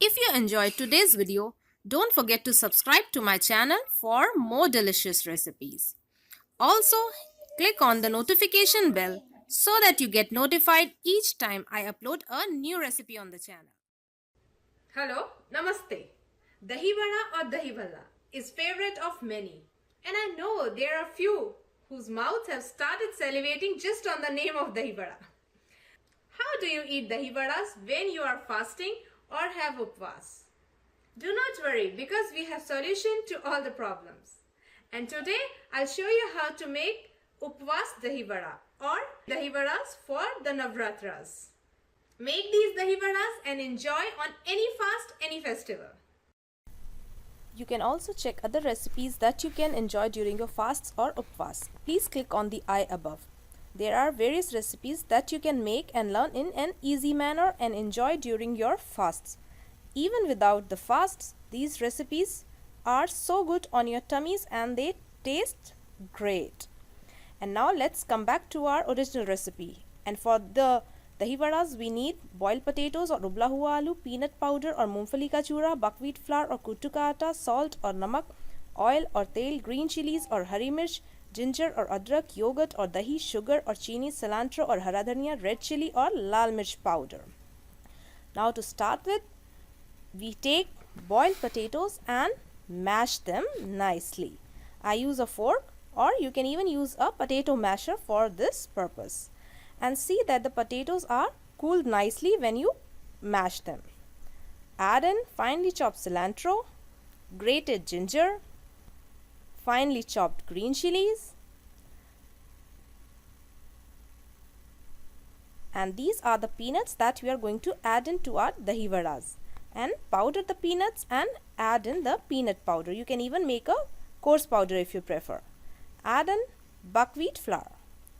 If you enjoyed today's video, don't forget to subscribe to my channel for more delicious recipes. Also, click on the notification bell so that you get notified each time I upload a new recipe on the channel. Hello, Namaste. Dahi Vada or Dahi Vada is favorite of many. And I know there are few whose mouths have started salivating just on the name of Dahi Vada. How do you eat Dahi Vadas when you are fasting or have upvas? Do not worry because we have solution to all the problems. And today I'll show you how to make upvas Dahi Vada or Dahi Vadas for the Navratras. Make these Dahi Vadas and enjoy on any fast, any festival. You can also check other recipes that you can enjoy during your fasts or upvas. Please click on the I above. There are various recipes that you can make and learn in an easy manner and enjoy during your fasts. Even without the fasts, these recipes are so good on your tummies and they taste great. And now let's come back to our original recipe. And for the dahi vadas, we need boiled potatoes or ubla hua aloo, peanut powder or mungfali ka chura, buckwheat flour or kuttu ka atta, salt or namak, oil or tel, green chilies or hari mirch, ginger or adrak, yogurt or dahi, sugar or chini, cilantro or hara dhania, red chili or lal mirch powder. Now to start with, we take boiled potatoes and mash them nicely. I use a fork or you can even use a potato masher for this purpose. And see that the potatoes are cooled nicely when you mash them. Add in finely chopped cilantro, grated ginger, finely chopped green chilies, and these are the peanuts that we are going to add into our dahi vadas. And powder the peanuts and add in the peanut powder. You can even make a coarse powder if you prefer. Add in buckwheat flour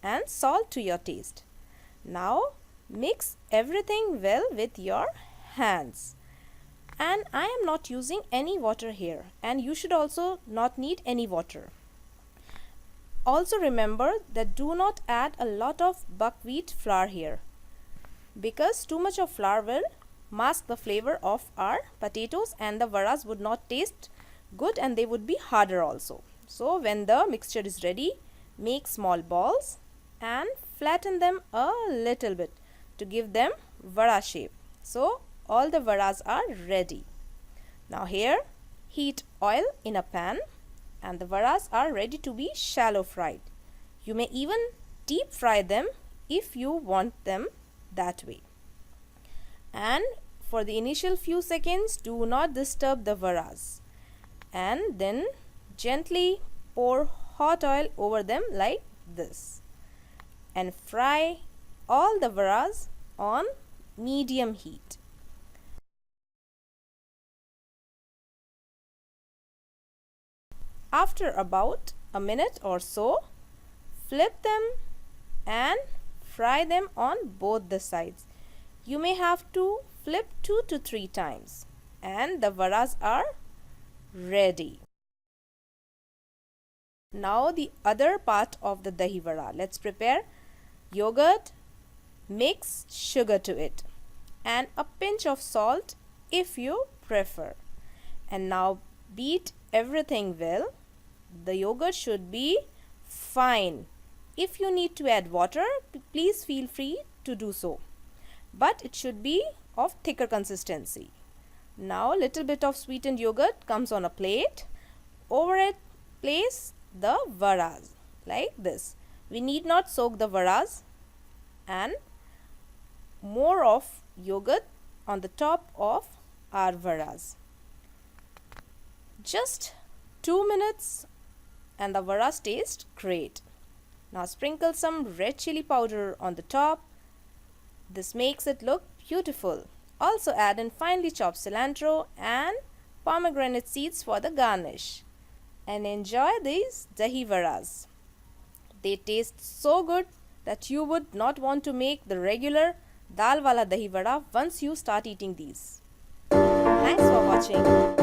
and salt to your taste. Now mix everything well with your hands. And I am not using any water here, and you should also not need any water. Also remember that do not add a lot of buckwheat flour here, because too much of flour will mask the flavor of our potatoes and the vadas would not taste good and they would be harder also. So when the mixture is ready, make small balls and flatten them a little bit to give them vada shape. So all the vadas are ready. Now here heat oil in a pan and the vadas are ready to be shallow fried. You may even deep fry them if you want them that way. And for the initial few seconds, do not disturb the vadas. And then gently pour hot oil over them like this. And fry all the vadas on medium heat. After about a minute or so, flip them and fry them on both the sides. You may have to flip 2 to 3 times and the vadas are ready. Now the other part of the dahi vada. Let's prepare yogurt, mix sugar to it and a pinch of salt if you prefer. And now beat everything well. The yogurt should be fine. If you need to add water, please feel free to do so. But it should be of thicker consistency. Now little bit of sweetened yogurt comes on a plate. Over it place the vadas like this. We need not soak the vadas, and more of yogurt on the top of our vadas. Just 2 minutes and the vadas taste great. Now sprinkle some red chili powder on the top. This makes it look beautiful. Also add in finely chopped cilantro and pomegranate seeds for the garnish. And enjoy these dahi vadas. They taste so good that you would not want to make the regular dal wala dahi vada once you start eating these. Thanks for watching.